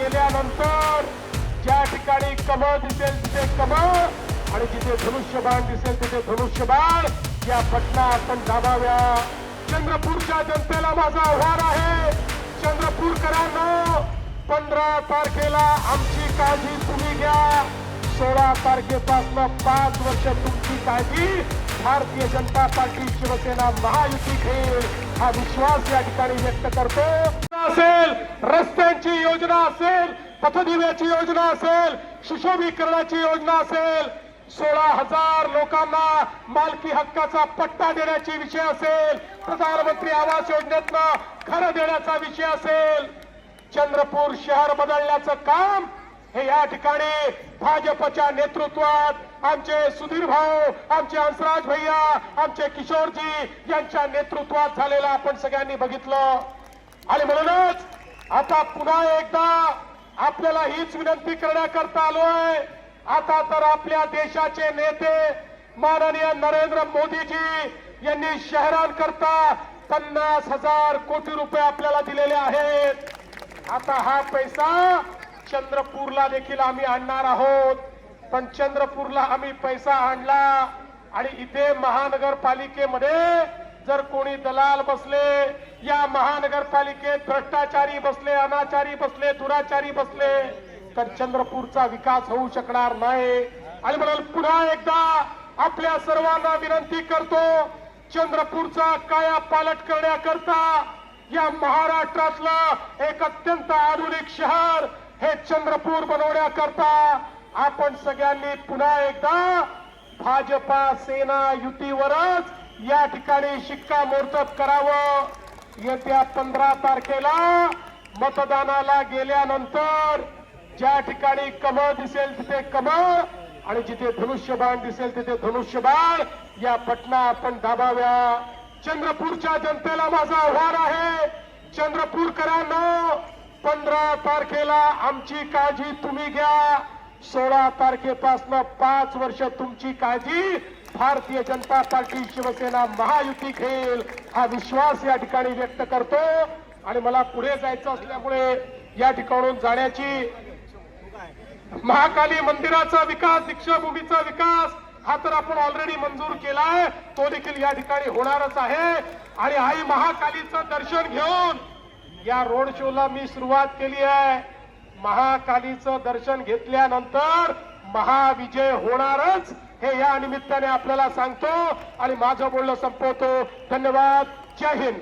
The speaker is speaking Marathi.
गेल्यानंतर ज्या ठिकाणी कमळ दिसेल तिथे कमळ आणि जिथे धनुष्यबाण दिसेल तिथे धनुष्यबाण या पटना आपण दाबाव्या. चंद्रपूरच्या जनतेला माझं आव्हान आहे, चंद्रपूरकरांनो 15 तारखेला आमची काळजी तुम्ही घ्या. 16 तारखेपासून 5 वर्ष तुमची काळजी भारतीय जनता पार्टी शिवसेना महायुती घेईल हा विश्वास या ठिकाणी व्यक्त करतो. असेल रस्त्यांची योजना असेल, पथदिव्याची योजना असेल, सुशोभीकरणाची योजना असेल, 16,000 लोकांना मालकी हक्काचा पट्टा देण्याची विषय असेल, प्रधानमंत्री आवास योजनेतनं घर देण्याचा विषय असेल, चंद्रपूर शहर बदलण्याचं काम हे या ठिकाणी भाजपच्या नेतृत्वात आमचे सुधीर भाऊ, आमचे हंसराज भैया, आमचे किशोरजी यांच्या नेतृत्वात झालेलं आपण सगळ्यांनी बघितलं. आणि म्हणूनच आता पुन्हा एकदा आपल्याला हीच विनंती करण्याकरता आलोय. आता तर आपल्या देशाचे नेते माननीय नरेंद्र मोदीजी यांनी शहरांकरता 50,000 कोटी रुपये आपल्याला दिलेले आहेत. आता हा पैसा चंद्रपूरला देखील आम्ही आणणार आहोत. पण चंद्रपूरला आम्ही पैसा आणला आणि इथे महानगरपालिकेमध्ये जर कोणी दलाल बसले, या महानगरपालिकेत भ्रष्टाचारी बसले, अनाचारी बसले, दुराचारी बसले तर चंद्रपूरचा विकास होऊ शकणार नाही. आणि म्हणून पुन्हा एकदा आपल्या सर्वांना विनंती करतो, चंद्रपूरचा कायापालट करण्याकरता या महाराष्ट्रातलं एक अत्यंत आधुनिक शहर हे चंद्रपूर बनवण्याकरता आपण सगळ्यांनी पुन्हा एकदा भाजपा सेना युतीवरच या ठिकाणी शिक्कामोर्तब करावं. येत्या 15 तारखेला मतदानाला गेल्यानंतर ज्या ठिकाणी कमळ दिसेल तिथे कमळ आणि जिथे धनुष्यबाण दिसेल तिथे धनुष्यबाण या पटना आपण दाबाव्या. चंद्रपूरच्या जनतेला माझं आव्हान आहे, चंद्रपूरकरांनो 15 तारखेला आमची काळजी तुम्ही घ्या. 16 तारखेपासून 5 वर्ष तुमची काळजी भारतीय जनता पार्टी शिवसेना महायुती घेईल हा विश्वास या ठिकाणी व्यक्त करतो. आणि मला पुढे जायचं असल्यामुळे या ठिकाणून जाण्याची, महाकाली मंदिराचा विकास, दीक्षाभूमीचा विकास हा तर आपण ऑलरेडी मंजूर केलाय, तो देखील या ठिकाणी होणारच आहे. आणि आई महाकालीचं दर्शन घेऊन या रोड शोला मी सुरुवात केली आहे. महाकालीचं दर्शन घेतल्यानंतर महाविजय होणारच हे या निमित्ताने आपल्याला सांगतो आणि माझं बोलणं संपवतो. धन्यवाद. जय हिंद.